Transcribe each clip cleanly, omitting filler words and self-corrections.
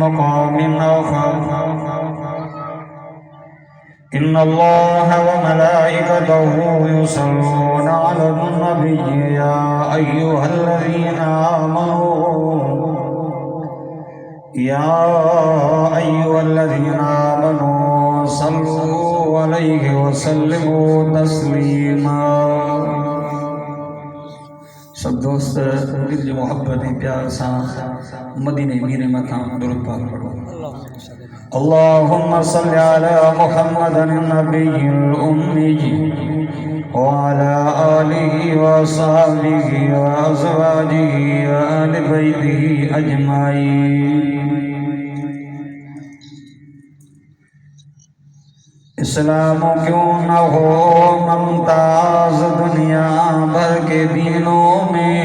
مقام آخر إن الله وملائكته يصلون على النبي يا أيها الذين آمنوا صلوا عليه وسلموا تسليما सब दोस्त दिल जी मोहब्बत प्यार सा मदीने मीरे मथा दुरूद पाक पढ़ो अल्लाहुम्मा सल्लि अला मुहम्मदिन नबिय्यिल उम्मी व अला आलिहि व सहबिहि व अज़वाजिहि व आलि बैतिहि अजमाइन। इस्लाम क्यों न हो मुमताज दुनिया भर के दीनों में,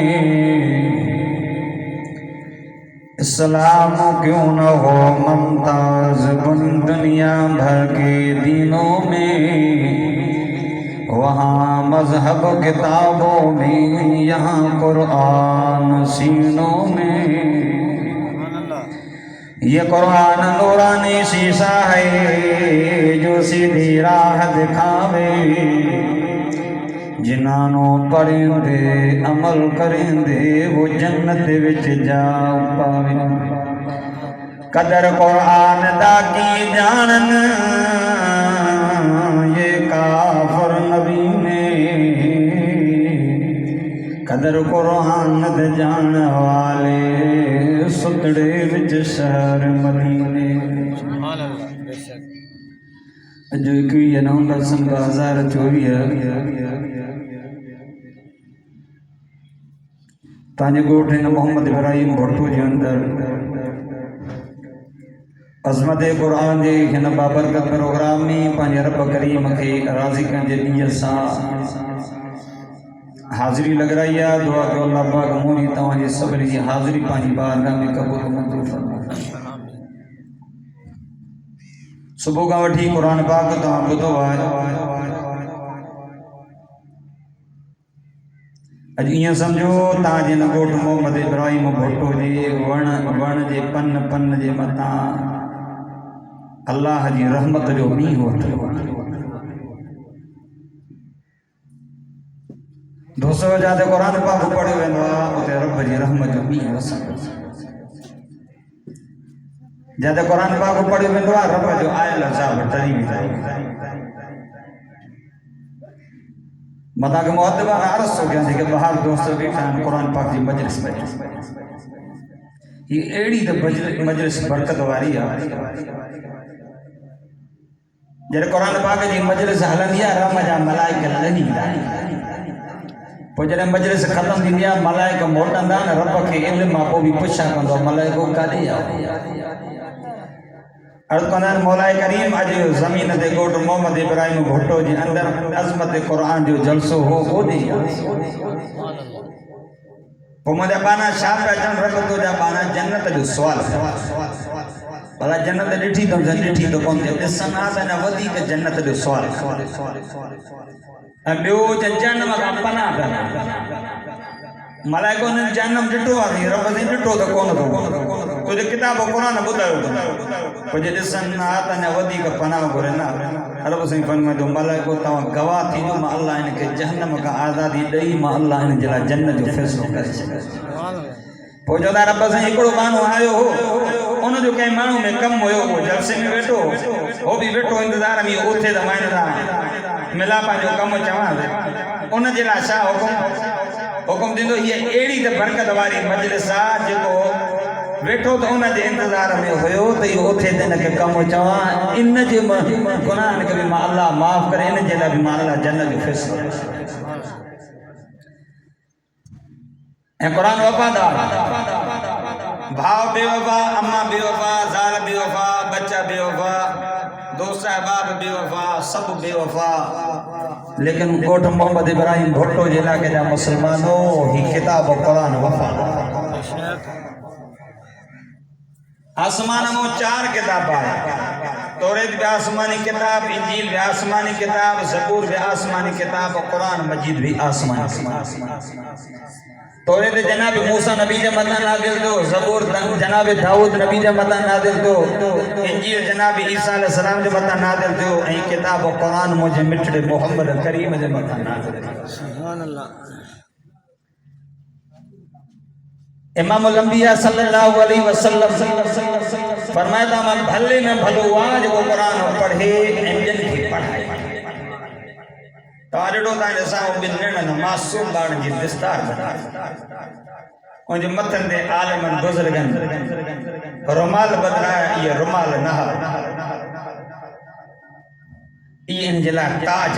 इस्लाम क्यों न हो मुमताज दुनिया भर के दीनों में, वहाँ मजहब किताबों में यहाँ कुरान सीनों में। ये कुरान नूरानी शीशा है जो सीधी राह दिखावे, जिन्हों पढ़ेंदे अमल करेंदे वो जन्नत विच जा पावे। कदर कुरान दा की जानन ये काफर नबी ने, कदर कुरान दे जान वाले सुतड़े विच शहर मदीने। जो कि नवंबर सन 2024 तांजे ॻोठ हिन मोहम्मद इब्राहिम भुट्टो जे अंदर अज़मत क़ुरान जे हिन बाबरकत प्रोग्राम में पंहिंजे रब करीम खे राज़ी करण जे नीयत सां हाज़िरी लॻाई आहे। दुआ कयो अल्लाह पाक मुंहिंजी तव्हांजी सभिनी जी हाज़िरी पंहिंजी बारगाह में क़बूल मंज़ूर फरमाए। सुबुह खां वठी क़ुरान पाक तव्हां ॿुधो आहे। अॼु ईअं सम्झो तव्हांजे हिन ॻोठ मोहम्मद इब्राहिम भुट्टो जे वण जे पन जे मथां अल्लाह जी रहमत जो मींहुं वठो। दोस्तों जिते क़ुरान पाक पढ़ियो वेंदो आहे उते रब जी रहमत जो मींहुं वसंदो। जिते क़ुरान पाक पढ़ियो वेंदो आहे रब जो आयल अज़ाब टरी वेंदो आहे। मता के मुअद्दिबान अर्ज़ थो कयां जेके ॿाहिरि दोस्त वेठा आहिनि क़ुरान पाक जी मजलिस में, हीअ अहिड़ी त मजलिस बरकत वारी आहे। जॾहिं क़ुरान पाक जी मजलिस हलंदी आहे रब जा मलाइका लही ईंदा आहिनि। पोइ जॾहिं मजलिस ख़तमु थींदी आहे मलाइका मोटंदा आहिनि रब खे इल्मु आहे। पोइ बि पुछा कंदो मलाइको काॾे आहे? अर्ज़ कंदा आहिनि मौलाए करीम अॼु ज़मीन ते ॻोठ मोहम्मद इब्राहिम भुट्टो जे अंदरि अज़मत क़ुरान जो जलसो हो ओॾे। पोइ मुंहिंजा बाना छा पिया चवनि रब तुंहिंजा बाना जन्नत जो सुवालु भला जन्नत ॾिठी त ॾिठी त कोन थिए ॾिसनि हा त अञा वधीक जन्नत जो सुवालु। ऐं ॿियो जहन्नम खां पनाह पिया मलाइको ने जहन्नम ॾिठो आहे रब ने ॾिठो त कोन थो तुंहिंजे किताब क़ुरान ॿुधायो पोइ जे ॾिसनि हा त अञा वधीक पनाह घुरे न। रब साईं फरमाईंदो मलाइको तव्हां गवाह थींदो मां अल्लाह हिन खे जहन्नम खां आज़ादी ॾेई मां अल्लाह हिन जे लाइ जन्नत जो फ़ैसिलो करे छॾियो। पोइ चवंदा रब साईं हिकिड़ो माण्हू आयो हो उनजो कंहिं माण्हू में कमु हुयो उहो जलसे में वेठो हो बि वेठो इंतज़ार में उथे त मां मिला पंहिंजो कमु चवां उन जे लाइ छा हुकुम थींदो। हीअ अहिड़ी त बरकत वारी मजलिस आहे जेको वेठो त उन जे इंतज़ार में हुयो त इहो उथे त हिनखे कमु चवां इन जे गुनाहनि खे बि मां अल्लाह माफ़ करे इन जे लाइ बि मां अल्लाह जन्नत जो फ़ैसिलो। ऐं क़ुरान वफ़ादार भाउ बेवफ़ा अम्मा बेवफ़ा ज़ाल बेवफ़ा बच्चा बेवफ़ा दोस्त अहबाब बेवफ़ा सब बेवफ़ा लेकिन ॻोठ मोहम्मद इब्राहिम भुट्टो जे इलाइक़े जा मुसलमानों ही किताब क़ुरान वफ़ादार। आसमान में 4 किताब है तौरेत भी आसमानी किताब इंजील भी आसमानी किताब ज़बूर भी आसमानी किताब क़ुरान मजीद भी आसमानी किताब। तौरेत जनाब मूसा नबी जे मथा नाज़िल थियो, ज़बूर जनाब दाऊद नबी जे मथा नाज़िल थियो, इंजील जनाब ईसा अलैहिस्सलाम जे मथा नाज़िल थियो, ऐं किताब क़ुरान मुंहिंजे मिठड़े मोहम्मद करीम जे मथा नाज़िल थियो। सुभान अल्लाह। इमामुल अंबिया सल्लल्लाहु अलैहि वसल्लम फरमाया था, मैं भले में भलो आहे जेको क़ुरान पढ़े ऐं ॿियनि खे पढ़ाए। तव्हां ॾिठो था ॾिसां ॿिनि ॼणनि मासूम ॿारनि जी दस्तार उनजे मथनि ते आलिमनि बुज़ुर्गनि रुमाल बदिलाए, इहे रुमाल न इहे इन जे लाइ ताज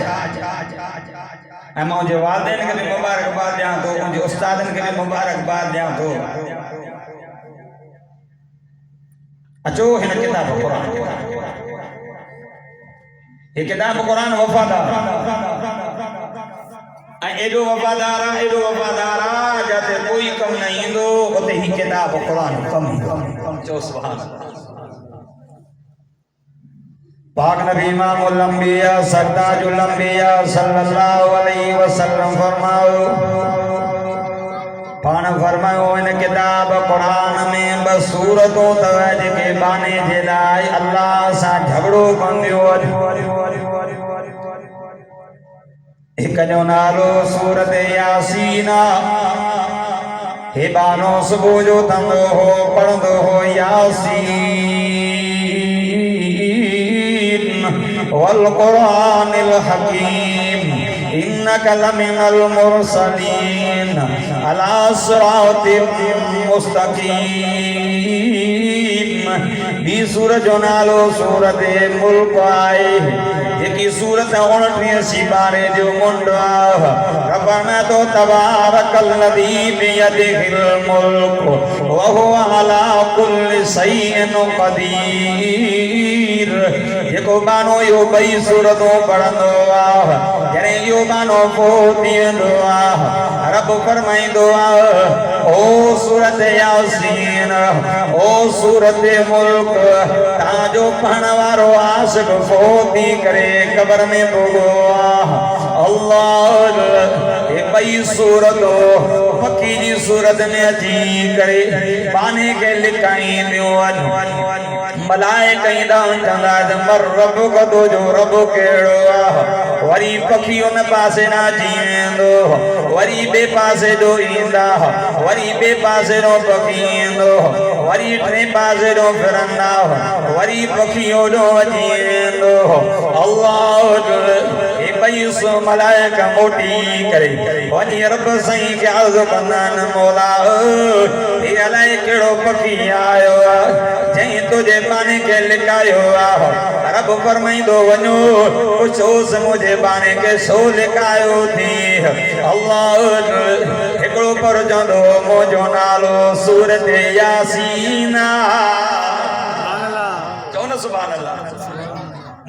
ऐं मां उनजे वालिदैन खे बि मुबारकबाद ॾियां थो, उनजे उस्तादनि खे बि मुबारकबाद ॾियां थो। अचो हिन किताब क़ुरान, ये किताब क़ुरान वफ़ादार ऐं एॾो वफ़ादार आहे, एॾो वफ़ादार आहे जिते कोई कमु न ईंदो उते ही किताब क़ुरान कमु ईंदो। चओ सुभान अल्लाह। पाक नबी इमामुल अंबिया सरताजुल अंबिया सल्लल्लाहु अलैहि वसल्लम फरमाओ, पाण फरमायो इन किताब क़ुरान में ॿ सूरतूं अथव जेके बाने जे लाइ अल्लाह सां झगड़ो कंदियूं आहिनि। हिक जो नालो सूरत यासीन, हे बानो सुबुह जो थींदो हो पढ़ंदो हो यासीन वल क़ुरानिल हकीम इन्नका लमिनल मुरसलीन अला सिरातिम मुस्तकीम। बी सूरत जो नालो सूरत मुल्क आहे, जेकी सूरत 29 सिपारे जो मुंड आहे। रब में तो तबारकल्लज़ी बियदिहिल मुल्क व हुवा अला कुल्लि शैइन क़दीर। जेको बानो इहो ॿई सूरतूं पढ़ंदो आहे, जॾहिं इहो बानो पोइ थी वेंदो आहे, रब फरमाईंदो आहे, ओ सूरत यासीन, ओ सूरत मुल्क, तव्हांजो पढ़ण वारो आशिक़ फोती करे कब्र में भोॻो आहे। अल्लाह हे ॿई सूरतूं पखी जी सूरत में अची करे बाने खे लिकाईंदियूं आहिनि। मलाइका ईंदा चवंदा मर रब कदो जो रब कहिड़ो आहे, वरी पखी उन पासे न अची वेंदो, वरी ॿिए पासे जो ईंदा, वरी ॿिए पासे जो पखी ईंदो, वरी टे पासे जो फिरंदा, वरी पखी ओॾो अची वेंदो। अल्लाह हे ॿई मलाइका मोटी करे वञी रब साईं खे अर्ज़ु कंदा आहिनि, मौला हे अलाए कहिड़ो पखी आयो आहे जंहिं तुंहिंजे बाने खे लिकायो आहे। रब फरमाईंदो वञो पुछोसि मुंहिंजे बाने खे छो लिकायो थी। अल्लाह हिकिड़ो पर चवंदो मुंहिंजो नालो सूरत यासीन। चओ न सुभान अल्लाह,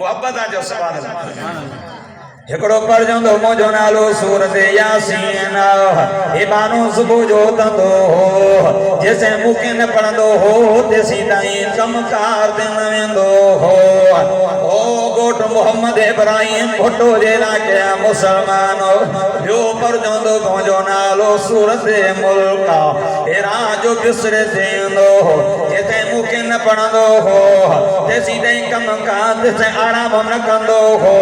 मुहब्बत आहे जो सुभान अल्लाह। हिकिड़ो पर चवंदो मुंहिंजो नालो सूरत यासीन। हे बानो सुबुह जो उथंदो हो, जेसिताईं मूंखे न पढ़ंदो हो तेसीं ताईं कमकार ते न वेंदो हो। ओ ॻोठ मोहम्मद इब्राहिम भुट्टो जे इलाइक़े जा मुसलमान ॿियो पर चवंदो मुंहिंजो नालो सूरत मुल्क। हे रात जो बिसरे थींदो हो, जेसिताईं मूंखे न पढ़ंदो हो तेसीं ताईं कमकार तेसिताईं आराम न कंदो हो।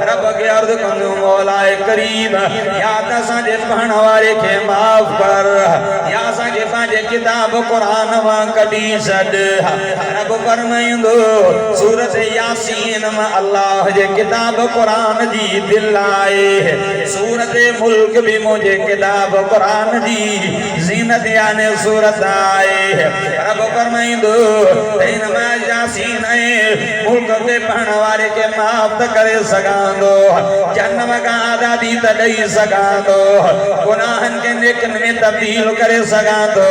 रब खे अर्ज़ु कंदो मौलाए करीम या त असांजे पढ़ण वारे खे माफ़ कर, या असांखे पंहिंजे किताब क़ुरान मां कढी छॾ। रब फरमाईंदो सूरत यासीन मां अल्लाह जे किताब क़ुरान जी दिल आहे, सूरत मुल्क भी मुझे किताब कुरान जी ज़ीनत याने सूरत आहे। रब फरमाईंदो इन में यासीन मुल्क के पढ़ण वारे के माफ़ त करे सघां थो, जन्म का आज़ादी त ॾेई सघां थो, गुनाहनि के नेकनि में तब्दील करे सघां थो,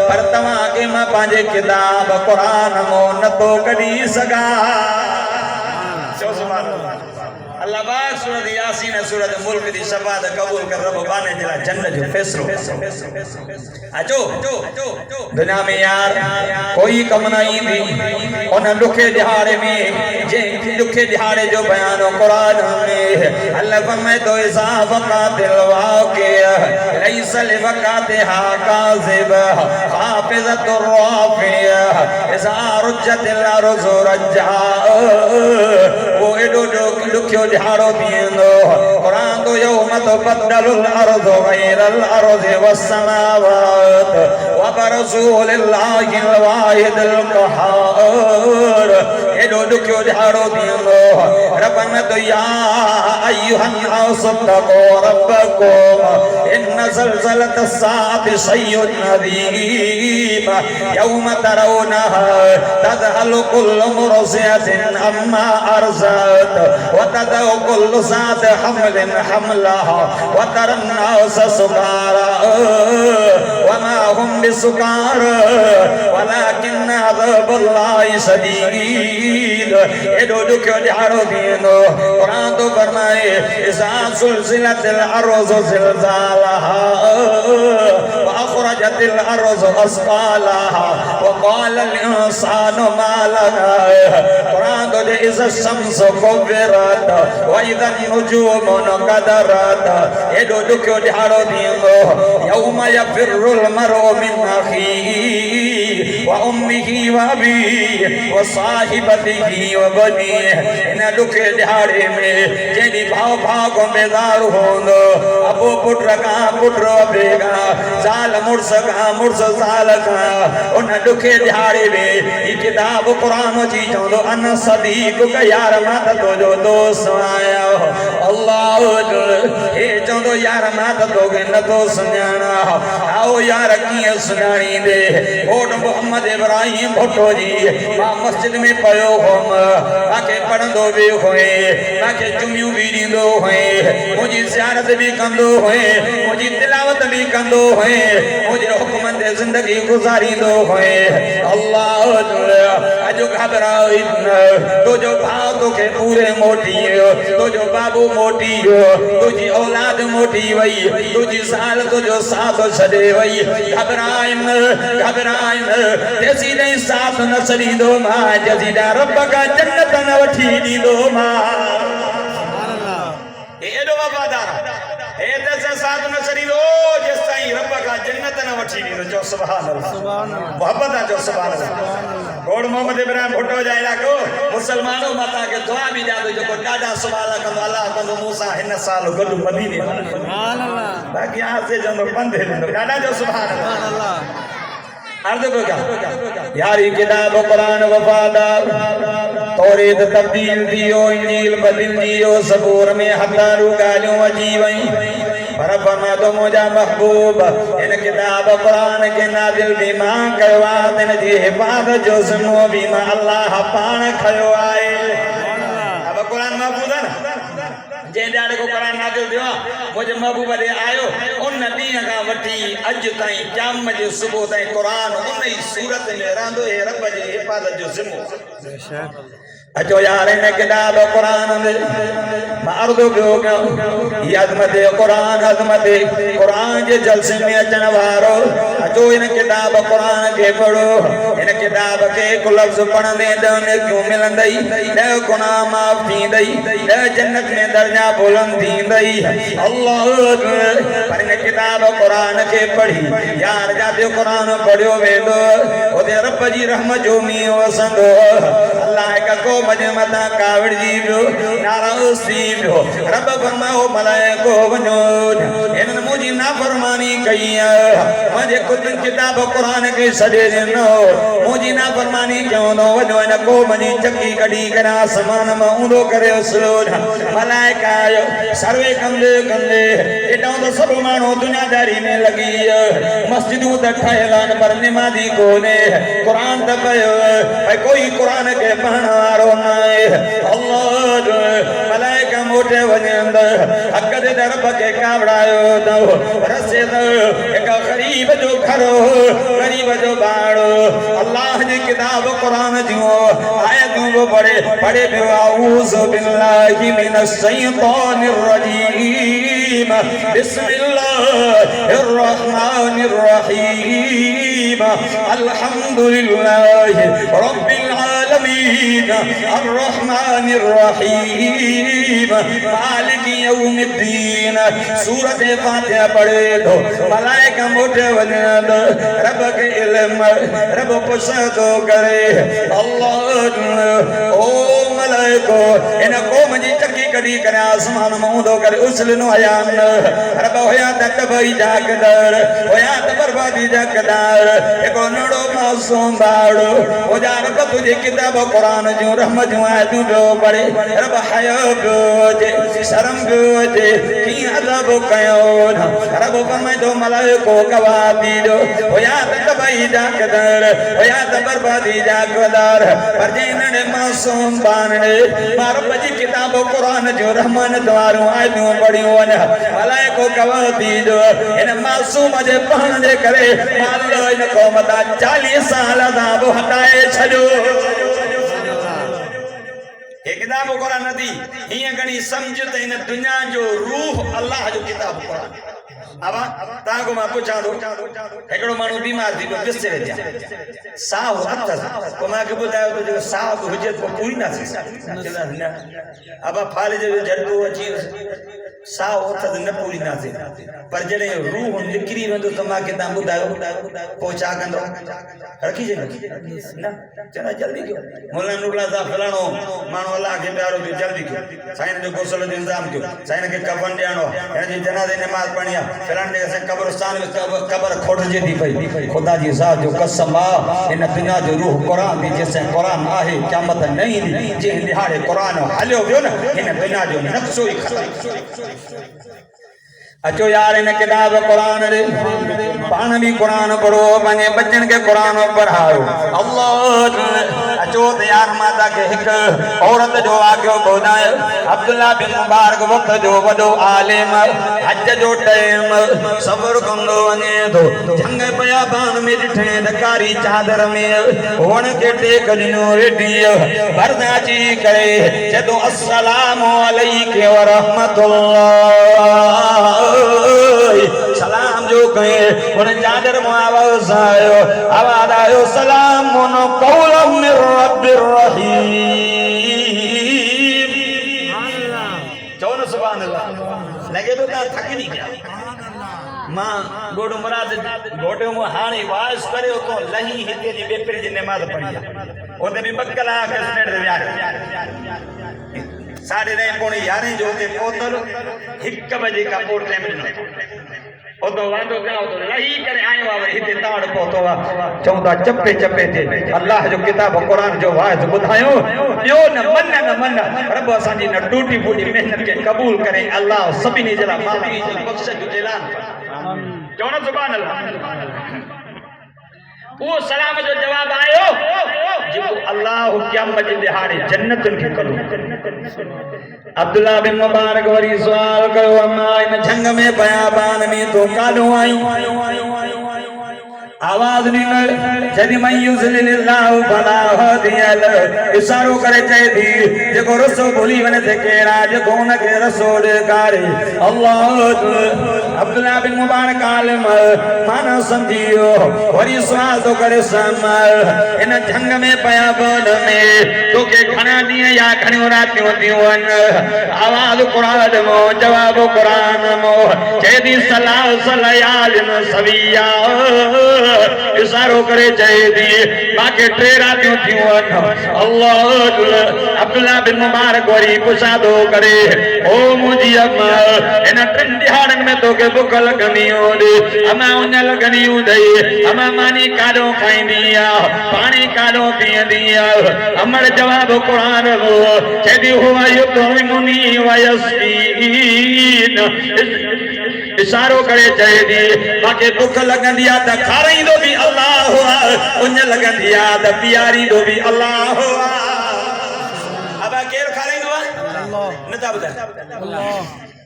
पर तव्हांखे मां पंहिंजे किताब क़ुरान मां नथो कढी सघां। अल्लाह पाक सूरत यासीन सूरत मुल्क दी शफाअत कबूल कर रब बाने दिला जन्नत जो फैसलो अचो दुनिया में यार कोई कम नहीं थी उन दुखे दिहाड़े में जे दुखे दिहाड़े जो बयान कुरान में अल्लाह फरमाए तो इज़ा वक़ातिल वाक़िया लैस लिवक़ातिहा काज़िब हाफ़िज़तुर राफ़िया इज़ा रुज्जतिल अर्ज़ु रज्जा वो एडो दुखियो दिहाड़ो थींदो कुरान तो यौम तुबद्दलुल अर्ज़ु गैरल अर्ज़ि वस्समावात व बरसूलिल्लाहिल वाहिदिल क़हार एडो दुखियो दिहाड़ो थींदो रब्बना तो या अय्युहन नास तक़ू रब्बकुम इन्न ज़लज़लतस साअति शैउन अज़ीम यौम तरौनहा तज़हलु कुल्लु मुरज़िअतिन अम्मा अर्ज़त व तदउ कुल्लु ज़ात हम्लिन हम्लहा व तरन नास सुकारा व मा हुम बिसुकारा वलाकिन अज़ाबुल्लाहि शदीद एडो दुखियो दिहाड़ो थींदो कुरान तो फरमाए इज़ा ज़ुलज़िलतिल अर्ज़ु ज़िलज़ालहा व अख़रजतिल अर्ज़ु अस्क़ालहा व क़ालल इंसानु मा लहा कुरान तो इज़ा शम्सु कुव्विरत व इज़ा नुजूमु क़दरत एडो दुखियो दिहाड़ो थींदो यौम यफ़िर्रुल मरउ मिन अख़ीही व उम्मिही व अबीही व साहिबतिही व बनीही इन दुखे दिहाड़े में जेडी भाव भाव को बेदार होंदो अबो पुत्र का पुत्र बेगा जाल मुर्स का मुर्स जाल का उन दुखे दिहाड़े में ये किताब कुरान जी चोंदो अन सदीक का यार मत तो जो दोस्त आया अल्लाह ए चोंदो यार मत तो के न तो सुनाना आओ यार किए सुनानी दे ओट मोहम्मद इब्राहिम भुट्टो जी मां मस्जिद में पयो हम आके पढ़ंदो भी होए आके जुमियूं भी दींदो होए मुझी ज़ियारत भी कंदो होए मुझी तिलावत भी कंदो होए मुझे हुक्म दे जिंदगी गुजारींदो होए अल्लाह अजो घबराओ तो जो भाव तो के पूरे मोटी तो जो बाबू मोटी तुझी औलाद मोटी वई तुझी साल तो जो साथ छड़े वई घबराइन तेसी नहीं साथ न छड़ी दो मां जजीदा रब का जन्नत न वठी दी दो मां एडो वफादार ए तेसे साथ न छड़ी दो जिस ताईं रब का जन्नत न वठी दी दो जो सुभान अल्लाह मोहब्बत जो सुभान अल्लाह गोड़ मोहम्मद इब्राहिम भुट्टो जा इलाको मुसलमानों माता के दुआ भी जा दो जो डाडा सुभान कंदो अल्लाह कंदो मूसा हिन साल गडु मदीने सुभान अल्लाह बाकी यहां से जो बंदे डाडा जो सुभान अल्लाह अर्ज़ बगा यारी किताब कुरान वफादार तौरीत तब्दील दियो इंजील बदल दियो सबूर में हज़ारों गालियों अजी वई पर फरमा तो मुझा महबूब इन किताब कुरान के नाज़िल बीमा कयो दिन जी हिफाज़त जो ज़िम्मो बीमा अल्लाह पाण खयो आए अब कुरान महफूज़ है ना जे ॾाढे को कुरान नाज़िल थियो मुझे महबूब दे आयो उन ॾींहं खां वठी अॼु ताईं क़याम जे सुबुह ताईं कुरान उन ई सूरत में रहंदो हे रब जी हिफ़ाज़त जो ज़िम्मो अचो यार इन किताब कुरान में अर्ज़ कयो ये अज़मत कुरान जे जलसे में अचण वारो अचो इन किताब कुरान के पढ़ो इन किताब के एक लफ्ज़ पढ़ंदे ॾह नेकियूं मिलंदई 10 गुनाह माफ़ थींदई 10 जन्नत में दर्जा बुलंद थींदई अल्लाह पर इन किताब कुरान के पढ़ी यार जाते कुरान पढ़ियो वेंदो ओदे रब जी रहमत जो मींहुं वसंदो अल्लाह का को मजे मता कावड़ जी बियो नाराज़ थी बियो रब फरमाओ मलाइको वञो इन मुझी नाफरमानी कई मुझे खुद किताब कुरान के सजे ॾिनो मुझी नाफरमानी कयो न वञो इन को मनी चकी कढी कर आसमान में ऊंधो करे उसलो मलाइका आयो सर्वे कंदे कंदे एॾो तो सब माण्हू दुनियादारी में लगी मस्जिदूं त ठहियल आहिनि पर निमाज़ी कोन्हे कुरान त पयो कोई कुरान के पढ़ण वारो अल्लाह मलाइका मोटे वनेंद हक दे दरब के कावड़ायो दो रसे दो एक गरीब जो घरो गरीब जो बाड़ो अल्लाह जी किताब कुरान जो आयतों वो पढ़े पढ़े बिआऊज़ु बिल्लाहि मिनश शैतानिर रजीम बिस्मिल्लाहिर रहमानिर रहीम अल्हम्दुलिल्लाहि रब्बिल आलमीन अर्रहमानिर रहीम मालिकि यौमिद्दीन सूरत फातिहा पढ़े दो मलाइका मोटे वने दो रब के इल्म रब पुछतो करे अल्लाह ओ मलाइको इन कौम जी चकी कड़ी करे आसमान मऊदो करे उसलनो हयान रब होया तक भई जागदर होया त बर्बादी जागदर एको नड़ो मासूम बाड़ो ओ जा रब तुझे किताब कुरान जो रहमत जो आयतू जो पढ़े रब हया जे शर्म जे की अदब कयो रब फरमाए तो मलाइको गवाही दो होया तक भई जागदर होया त बर्बादी जागदर पर जिनने मासूम बानने मार बजी किताब कुरान जो रहमान द्वारो आयतू पढ़ियो न मलाइको गवाही दो इन मासूम जे पहन जे करे माल इन कौम दा 40 साल दा वो हटाए छजो ये किताब कुरान दी हिय गणी समझ त इन दुनिया जो रूह अल्लाह जो किताब कुरान अब ताको मा पूछा दो एकड़ो मानु बीमार थी तो बिस्तर जा साव अथस को मा के बुधायो तो जो साव हुजे को पूरी ना थी अब फाले जो झटको अची साव अथस न पूरी ना थी पर जड़े रूह निकरी वंदो तमा के ता बुधायो पहुंचा कंदो रखी जे ना चला जल्दी क्यों मौलाना नूरुल्लाह साहब फलाणो मानो अल्लाह के प्यारो के जल्दी क्यों साईं जो गोसल जो इंतजाम क्यों साईं के कफन ॾियणो इन जी जनाज़े नमाज पढ़णी फलाण जगह से कब्रिस्तान में कब्र खोटजे थी पई खुदा जी ज़ात जो कसम आ इन दुनिया जो रूह कुरान दी जैसे कुरान आहे क़यामत नहीं दी जे दिहाड़े कुरान हलियो वियो न इन दुनिया जो नक्शो ही खत्म अचो यार इन किताब कुरान रे पान भी कुरान पढ़ो पंहिंजे बच्चन के कुरान पढ़ायो अल्लाह अचो त यार माता के एक औरत जो वाक़ियो ॿुधाए अब्दुल्ला बिन मुबारक वक्त जो वॾो आलिम हज जो टाइम सब्र कंदो वञे थो जंग बयाबान में ॾिठे ॾकारी चादर में वण के टेक ॾिनो रेडी बरदाची करे चयो अस्सलामु अलैकुम व रहमतुल्लाह सलाम जो कहे उन चादर में आवाज आयो सलाम मुन कौलम मिर रब्बिर रहीम चलो ना सुभान अल्लाह लगे तो थक नहीं गया मां गोडो मुराद गोडो मो हाणी वास करे तो लही हिते जी बेपरे जी नमाज पढ़ी ओते भी बकला के स्टेट दे यार 9:30 जो ते पोतल 1 बजे का पोर टाइम नो ओ तो वांदो क्या तो लही करे आयो आ हिते ताड़ पोतो वा चौदा चप्पे चप्पे थे अल्लाह जो किताब कुरान जो वाज बुधायो यो न मन रब असा जी न टूटी फूटी मेहनत के कबूल करे अल्लाह सभी जला माफी बख्श जो ऐलान चौना सुभान अल्लाह वो सलाम जो जवाब आयो जो अल्लाह क़यामत जे दिहाड़े जन्नतन के कदो अब्दुल्ला बिन मुबारक वरी सवाल कयो अम्मा इन जंग में बयाबान में तो काडो आयो आवाज निकल जदी मैं युज़लिल्लाहु फला हदियल इशारो करे चए थी जेको रसो भूली वने थे केरा जेको न के रसो ॾेखारे अल्लाह अब्दुल्ला बिन मुबारक आलिम माना समझियो वरी सवाल तो करे सम इन जंग में बयाबान में तो के घणा ॾींहं या घणियूं रातियूं थियूं आवाज कुरान मो जवाब कुरान मो चए थी सलाह सलयालिन सविया इशारो करे चए थी बाकी 3 रातियूं थियूं अल्लाह अब्दुल्ला बिन मुबारक वरी पुछादो करे ओ मुंहिंजी अम्मा इन 3 दिहाड़नि में तोखे बुख लॻंदी हूंदी अम्मा उन लॻंदी हूंदई अम्मा मानी काॾो खाईंदी पानी काॾो पीअंदी अमर जवाब कुरान हो चए थी हुआ युतइमुनी व यस्कीन इशारो करे चए थी बाकी बुख लगंदी आ त खाराईंदो भी अल्लाह उन लगंदी आ त पीआरींदो भी अल्लाह अब केर खाराईंदो नथा ॿुधाए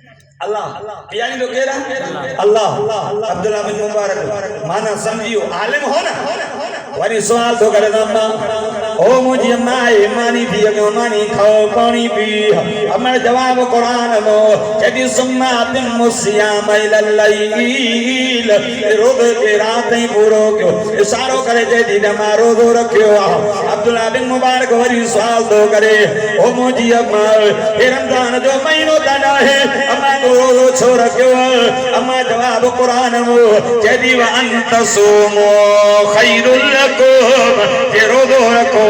अल्लाह यानी तो केरा अल्लाह अब्दुल्ला बिन मुबारक माना समझियो आलिम हो ना वरी सवाल तो करे अम्मा ओ मुझी अम्मा मानी थी अगो मानी खाओ पानी पी अम्मा जवाब कुरान मो जदी सुन्ना दिन मुसियाम इलल्लैल रोद के रात ही पूरो क्यों इशारो करे जदी नमा रोजो रखियो अब्दुल्ला बिन मुबारक वरी सवाल तो करे ओ मुझी अम्मा रमजान जो महीनो तना है अम्मा रोजो छो रखियो अम्मा जवाब कुरान मो जदी व अंत सुमो खैरुल लकुम जे रोजो रखो